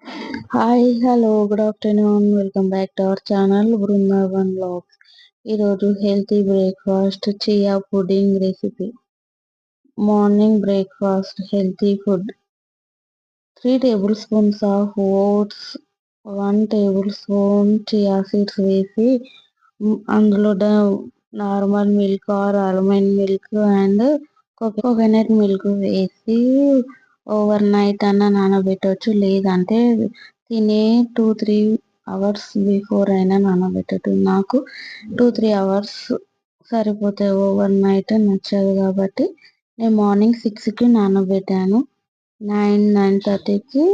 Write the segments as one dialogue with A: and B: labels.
A: Hi! Hello! Good afternoon. Welcome back to our channel Brindavan vlogs. ఈరోజు healthy breakfast chia pudding recipe. Morning breakfast healthy food. 3 table spoons of oats, 1 table spoon chia seeds వేసి అందులో normal milk or almond milk and coconut milk వేసి overnight అన్నా నానబెట్టొచ్చు. లేదంటే తినే 2-3 hours before అయినా నానబెట్టొచ్చు. నాకు 2-3 అవర్స్ సరిపోతాయి. ఓవర్ నైట్ నచ్చదు కాబట్టి నేను మార్నింగ్ 6కి నానబెట్టాను. 9-9:30కి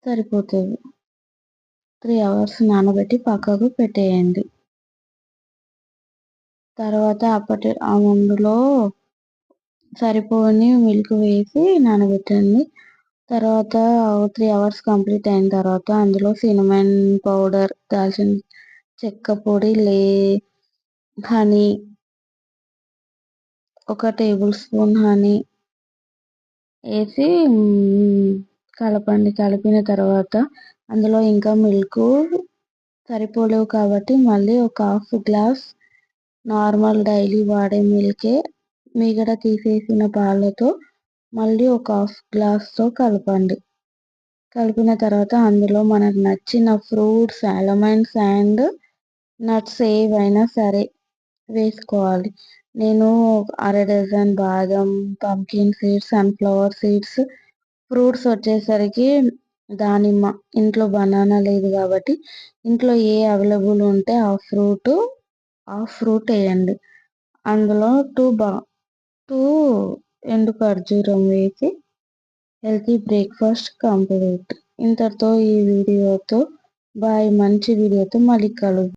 A: సరిపోతుంది. 3 అవర్స్ నానబెట్టి పక్కకు పెట్టేయండి. తర్వాత అందులో సరిపోని మిల్క్ వేసి నానబెట్టండి. తర్వాత 3 అవర్స్ కంప్లీట్ అయిన తర్వాత అందులో సినమన్ పౌడర్, దాల్చిన చెక్క పొడి, హనీ, 1 టేబుల్ స్పూన్ హనీ వేసి కలపండి. కలిపిన తర్వాత అందులో ఇంకా మిల్క్ సరిపోలేవు కాబట్టి మళ్ళీ ఒక హాఫ్ గ్లాస్ నార్మల్ డైలీ వాడే మిల్కే మీగడ తీసేసిన పాలతో మళ్ళీ ఒక హాఫ్ గ్లాస్తో కలపండి. కలిపిన తర్వాత అందులో మనకు నచ్చిన ఫ్రూట్స్, ఆల్మండ్స్ అండ్ నట్స్ ఏవైనా సరే వేసుకోవాలి. నేను అర డజన్ బాదం, pumpkin seeds, sunflower seeds, fruits వచ్చేసరికి దానిమ్మ, ఇంట్లో బనానా లేదు కాబట్టి ఇంట్లో ఏ అవైలబుల్ ఉంటే ఆ ఫ్రూట్ వేయండి. అందులో 2 ఎండు ఖర్జూరం వేసి హెల్తీ బ్రేక్ఫాస్ట్ కంప్లీట్. ఇంతటితో ఈ వీడియోతో బాయ్. మంచి వీడియోతో మళ్ళీ కలుద్దాం.